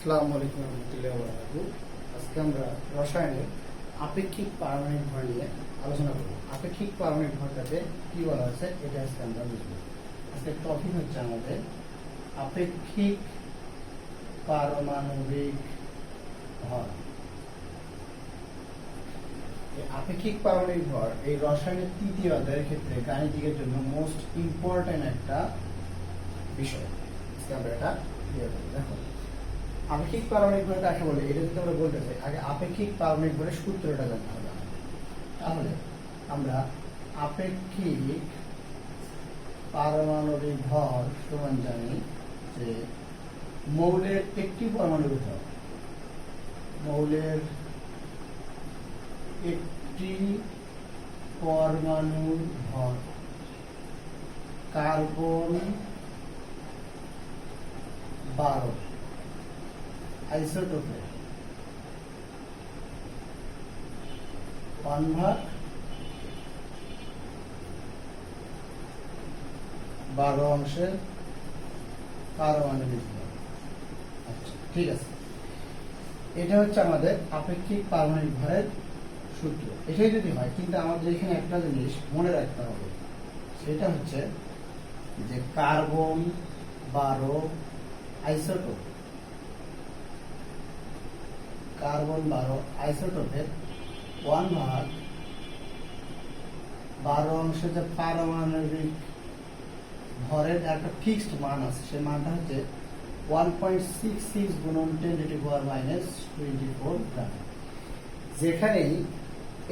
আসসালামু আলাইকুম রহমতুল্লাহ বারাকাতুহু। আজকে আমরা রসায়নের আপেক্ষিক পারমাণবিক ভর নিয়ে আলোচনা করব। আপেক্ষিক পারমাণবিক ভরটাতে কি বলা হয়েছে এটা আজকে আমরা বুঝবো। আজকে টপিক হচ্ছে আমাদের আপেক্ষিক পারমাণবিক ভর। এই আপেক্ষিক পারমাণবিক ভর এই রসায়নের তৃতীয় অধ্যায়ের ক্ষেত্রে গাণিতিকের জন্য মোস্ট ইম্পর্টেন্ট একটা বিষয়। আজকে আমরা এটা ক্লিয়ার করব। দেখো, আপেক্ষিক পারমাণবিক ভর কাকে বলে এটা যদি আমরা বলতে চাই, আগে আপেক্ষিক পারমাণবিক ভরের সূত্রটা জানতে হবে। তাহলে আমরা আপেক্ষিক পারমাণবিক ভর সমান জানি যে মৌলের একটি পরমাণুর ভর, মৌলের একটি পরমাণুর ভর কার্বন 12 আইসোটোপের 1/12 অংশের পারমাণবিক ভর। আচ্ছা, ঠিক আছে, এটা হচ্ছে আমাদের আপেক্ষিক পারমাণবিক ভরের সূত্র। এটাই যদি হয়, কিন্তু আমাদের এখানে একটা জিনিস মনে রাখতে হবে, সেটা হচ্ছে যে কার্বন 12 আইসোটোপ, কার্বন 12 আইসোটোপের 1/12 অংশে যে পারমাণবিক ভরের একটা ফিক্সড মান আছে, সেই মানটা হচ্ছে 1.66 গুণন 10⁻⁻24 গ্রাম। যেখানেই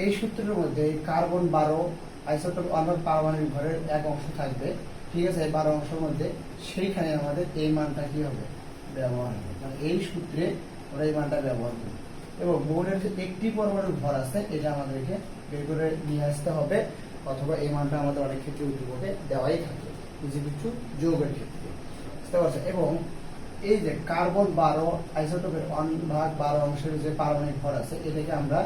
এই সূত্রের মধ্যে কার্বন 12 আইসোটোপ পারমাণবিক ভরের এক অংশ থাকবে, ঠিক আছে, এই 12 অংশের মধ্যে, সেইখানে আমাদের এই মানটা কি হবে, ব্যবহার হবে। মানে এই সূত্রে ওরা এই মানটা ব্যবহার করবে এবং মৌলের যে একটি পরমাণুর ভর আছে এটা আমাদেরকে বের করে নিয়ে আসতে হবে, অথবা এই মানটা আমাদের অনেক ক্ষেত্রে উদ্দীপকে দেওয়াই থাকে কিছু কিছু যৌগের ক্ষেত্রে, বুঝতে পারছেন। এবং এই যে কার্বন 12 আইসোটোপের 1/12 অংশের যে পারমাণবিক ভর আছে, এটাকে আমরা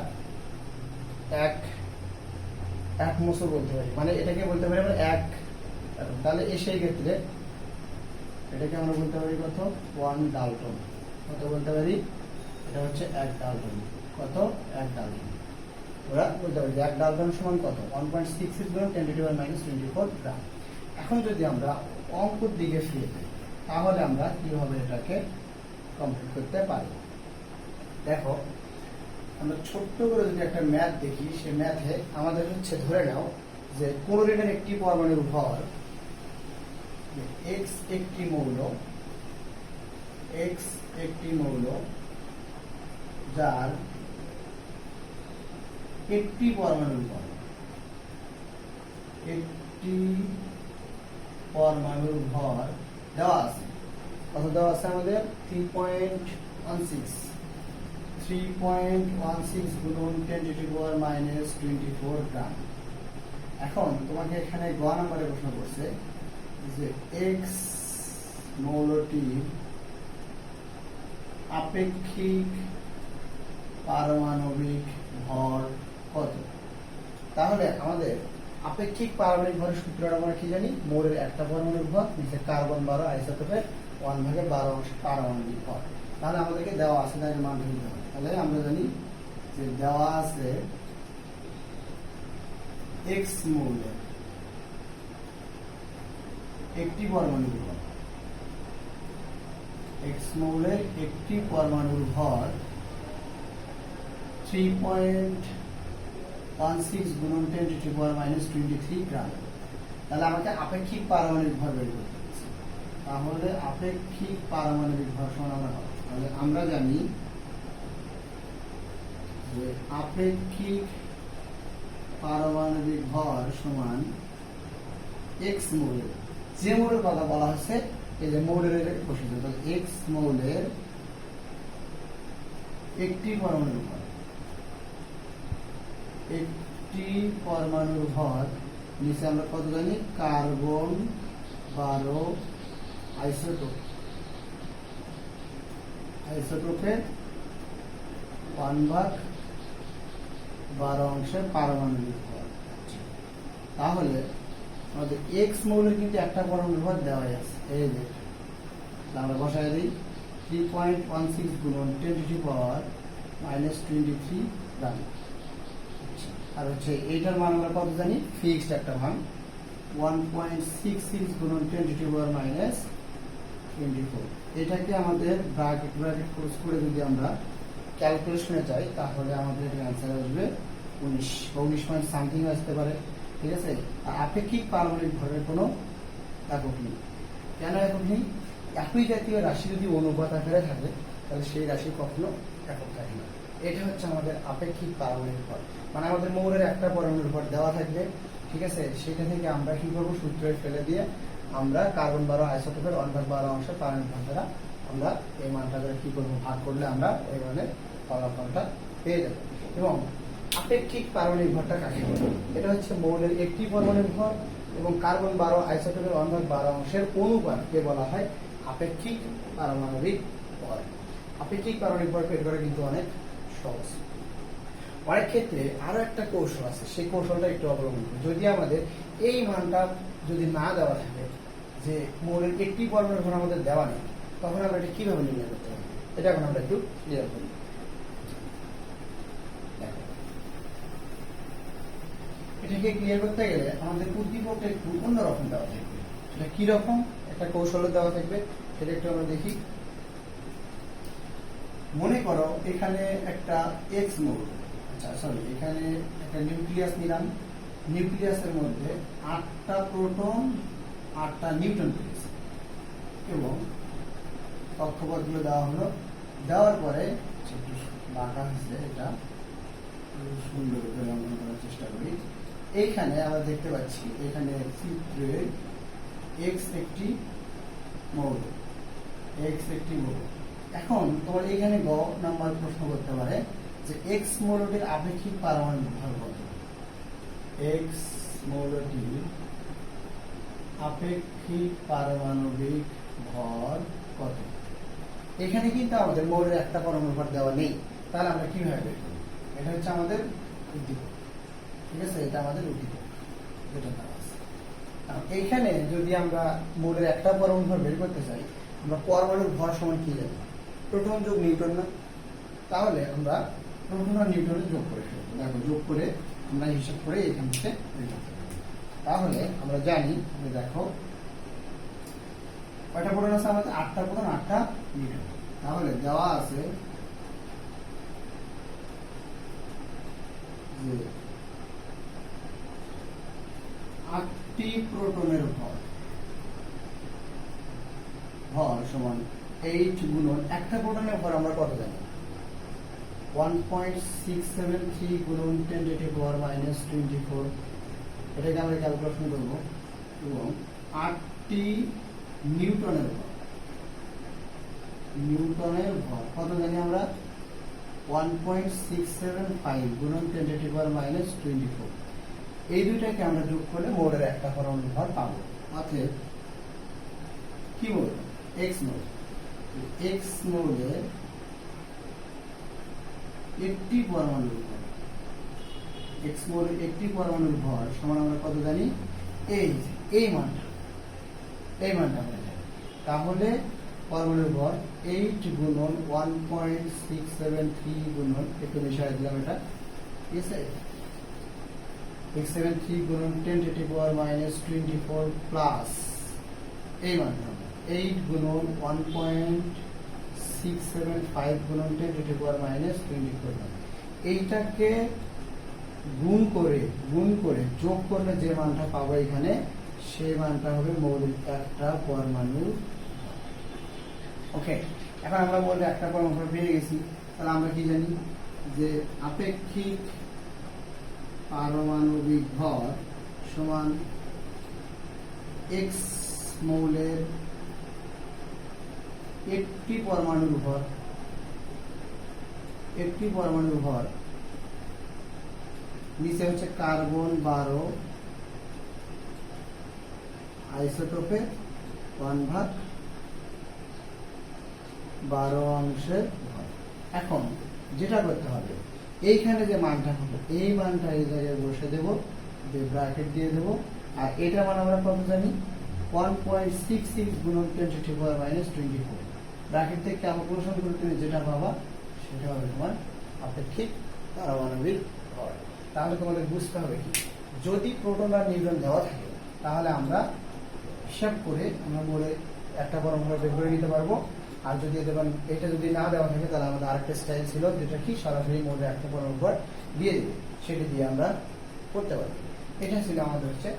এক মোসো বলতে পারি, মানে এটাকে বলতে পারি আমরা এক। তাহলে সেই ক্ষেত্রে এটাকে আমরা বলতে পারি কত, 1 ডালটন। কত বলতে পারি, এটা হচ্ছে 1 ডালটন। কত, 1 ডালটন। ওরা বলতে পারি 1 ডালটন সমান কত, 1.66 গুণ 10⁻⁻24 গ্রাম। এখন যদি আমরা অঙ্কের দিকে ফিরে যাই, তাহলে আমরা কিভাবে এটাকে কমপ্লিট করতে পারি। দেখো, আমরা ছোট্ট করে যদি একটা ম্যাথ দেখি, সেই ম্যাথে আমাদের হচ্ছে ধরে নাও যে ক্লোরিনের একটি পরমাণুর ভর, X একটি মৌল, X একটি মৌল যার একটি পরমাণুর ভর, একটি পরমাণুর ভর দেওয়া আছে। কত দেওয়া আছে আমাদের, 3.16 গুণন 10⁻⁻24 গ্রাম। এখন তোমাকে এখানে গ নম্বরে প্রশ্ন করছে যে এক্স মৌলটির আপেক্ষিক পারমাণবিক ভর কত। তাহলে আমাদের আপেক্ষিক পারমাণবিক ভরের সূত্রটা আমরা কি জানি, মৌলের একটা পরমাণুর ভর, নিচে কার্বন 12 আইসোটোপের 1/12 অংশ পারমাণবিক ভর। তাহলে আমাদেরকে দেওয়া আছে, তাই মান দিতে হবে। তাহলে আমরা জানি যে দেওয়া আছে এক্স মৌলের একটি পরমাণুর ভর, এক্স মৌলের একটি পরমাণুর ভর 3.16 গুণন 10⁻⁻23 গ্রাম। তাহলে আমাকে আপেক্ষিক পারমাণবিক ভর বের করতে হবে। তাহলে আপেক্ষিক পারমাণবিক ভর সমান আমরা হবে, তাহলে আমরা জানি যে আপেক্ষিক পারমাণবিক ভর সমান এক্স মৌলের, যে মৌলের কথা বলা হচ্ছে, এই যে মৌলের বসে, তাহলে এক্স মৌলের একটি পরমাণুর ভর, একটি পরমাণুর ভর, নিচে আমরা কত জানি, কার্বন 12 আইসোটোপের 1/12 অংশের পারমাণবিক ভর। তাহলে আমাদের এক্স মৌলের কিন্তু একটা পরমাণুর ভর দেওয়াই আছে, এই যে আমরা বসায় দিই 3.16 গুণন 10 টু দি পাওয়ার -23 গ্রাম। আর হচ্ছে এইটার মান আমরা কত জানি, ফিক্সড একটা মান 1.66 গুণন 10 টু দি পাওয়ার -24। এটাকে আমাদের ব্র্যাকেট ক্লোজ করে যদি আমরা ক্যালকুলেশনে যাই তাহলে আমাদের অ্যান্সার আসবে 19 বা 19 পয়েন্ট সামথিং আসতে পারে। ঠিক আছে, আর আপেক্ষিক পারমাণবিক ভরের কোনো একক নেই। কেন একক নেই? একই জাতীয় রাশি যদি অনুপাত আকারে থাকে তাহলে সেই রাশি কখনো একক থাকে না। এটা হচ্ছে আমাদের আপেক্ষিক পারমাণবিক ভর, মানে আমাদের মৌলের একটা পরমাণুর ভর দেওয়া থাকবে। ঠিক আছে, সেটা থেকে আমরা কি করবো, সূত্রে ফেলে দিয়ে আমরা কার্বন 12 আইসোটোপের 1/12 অংশের পারমাণবিক ভর দ্বারা আমরা এই মানটা করে কি করবো, ভাগ করলে আমরা এই মানে ফলাফলটা পেয়ে যাবো। এবং আপেক্ষিক পারমাণবিক ভরটা কাকে বলে? এটা হচ্ছে মৌলের একটি পরমাণুর ভর এবং কার্বন 12 আইসোটোপের 1/12 অংশের অনুপাতকে বলা হয় আপেক্ষিক পারমাণবিক ভর। আপেক্ষিক পারমাণবিক ভর বের করা কিন্তু অনেক সহজ। অনেক ক্ষেত্রে আরো একটা কৌশল আছে, সেই কৌশলটা একটু অবলম্বন করি। যদি আমাদের এই মানটা যদি না দেওয়া থাকে, যে মৌলের একটি পরমাণুর ভর আমাদের দেওয়া নেই, তখন আমরা এটা কিভাবে নির্ণয় করতে পারি, এটা এখন আমরা একটু ক্লিয়ার করি। এটাকে ক্লিয়ার করতে গেলে আমাদের উদ্দীপকটা একটু অন্যরকম দেওয়া থাকবে। সেটা কি রকম, একটা কৌশল দেওয়া থাকবে, সেটা একটু আমরা দেখি। মনে করো এখানে একটা এক্স মৌল, আচ্ছা সরি, এখানে একটা নিউক্লিয়াস নিলাম। নিউক্লিয়াসের মধ্যে 8টা প্রোটন 8টা নিউট্রন পেয়েছে এবং কক্ষপথগুলো দেওয়া হলো। দেওয়ার পরে একটু বাঁকা হয়েছে, এটা সুন্দর করে অঙ্কন করার চেষ্টা করি। এইখানে আমরা দেখতে পাচ্ছি এখানে চিত্রে এক্স একটি মৌল, এক্স একটি মৌল। এখন তোমার এখানে গ নাম্বার প্রশ্ন করতে পারে যে এক্স মৌলটির আপেক্ষিক পারমাণবিক ভর কত? এক্স মৌলটির আপেক্ষিক পারমাণবিক ভর কত? এখানে কিন্তু আমাদের মৌলের একটা পরমাণু ভর দেওয়া নেই, তাহলে আমরা কিভাবে বের করব? এটা হচ্ছে আমাদের উদ্দীপক। ঠিক আছে, এটা আমাদের উদ্দীপক যেটা দেওয়া আছে। এইখানে যদি আমরা মৌলের একটা পরমাণু ভর বের করতে চাই, আমরা পরমাণুর ভর সমান কি জানি, প্রোটন যোগ নিউট্রন না? তাহলে আমরা প্রোটন আর নিউট্রনের যোগ করে ফেলবো। দেখো, যোগ করে আমরা হিসাব করে এখান থেকে বের করতে পারবো। তাহলে আমরা জানি যে দেখো কয়টা প্রোটন আছে আমাদের, 8টা প্রোটন 8টা নিউট্রন। তাহলে দেওয়া আছে যে 8টি প্রোটনের ভর সমান 8 গুণন একটা প্রোটনের ভর আমরা কত জানি, 1.673 গুণন 10 টু দি পাওয়ার -24। এটাকে আমরা ক্যালকুলেশন করব। এবং 8টি নিউটনের ভর কত জানি আমরা, 1.675 গুণন 10 টু দি পাওয়ার -24। এই দুইটাকে আমরা যোগ করলে মৌলের একটা পরমাণুর ভর পাবো। অতএব কি বলবো, এক্স মৌলের একটি পরমাণুর ভর, এক্স মৌলের একটি পরমাণুর ভর সমান আমরা কত জানি, এই মানটা আমরা জানি। তাহলে পরমাণুর ভর 8 গুণন 1.673 গুণন, একটু মিশিয়ে দিলাম এটা, ঠিক আছে, 673 গুণন 10 টু দি পাওয়ার -24 প্লাস এই মানটা 8 গুণন 1.675 গুণন 10 টু দি পাওয়ার -24। এইটাকে গুণ করে যোগ করলে যে মানটা পাবো এখানে, সেই মানটা হবে মৌলিক একটা পরমাণু। ওকে, এখন আমরা মৌলিক একটা পরমাণু পেয়ে গেছি। তাহলে আমরা কি জানি যে আপেক্ষিক পারমাণবিক ভর সমান এক্স মৌলের একটি পরমাণুর ভর, নিচে হচ্ছে কার্বন 12 আইসোটোপের 1/12 অংশের ভর। এখন যেটা করতে হবে, এইখানে যে মানটা হবে এই মানটা এই জায়গায় বসে দেবো, ব্র্যাকেট দিয়ে দেবো। আর এটা মান আমরা কত জানি, 1.66 গুণন 10 টু দি পাওয়ার -24। ব্র্যাকেট থেকে ক্যালকুলেশন করে তুমি যেটা পাবা সেটা হবে তোমার আপেক্ষিক পারমাণবিক ভর। তাহলে তোমাদের বুঝতে হবে কি, যদি প্রোটন আর নিউট্রন দেওয়া থাকে তাহলে আমরা হিসাব করে আমরা বলে একটা পরমাণু বের করে নিতে পারবো। আর যদি এটা যদি না দেওয়া থাকে তাহলে আমাদের আরেকটা স্টাইল ছিল, যেটা কি সরাসরি মোডে একটা পরমাণু ভর দিয়ে দেবে, সেটা দিয়ে আমরা করতে পারি। এটা ছিল আমাদের হচ্ছে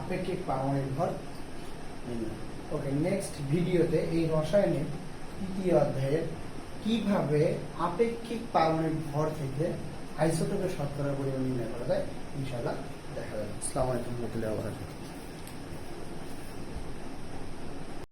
আপেক্ষিক পারমাণবিক ভর। ওকে, নেক্সট ভিডিওতে এই রসায়নের তৃতীয় অধ্যায়ের কিভাবে আপেক্ষিক পারমাণবিক ভর থেকে আইসোটোপের শতকরা পরিমাণ নির্ণয় করা যায় ইনশাআল্লাহ দেখা যাবে। আসসালামু আলাইকুম ওয়া রাহমাতুল্লাহি ওয়া বারাকাতুহু।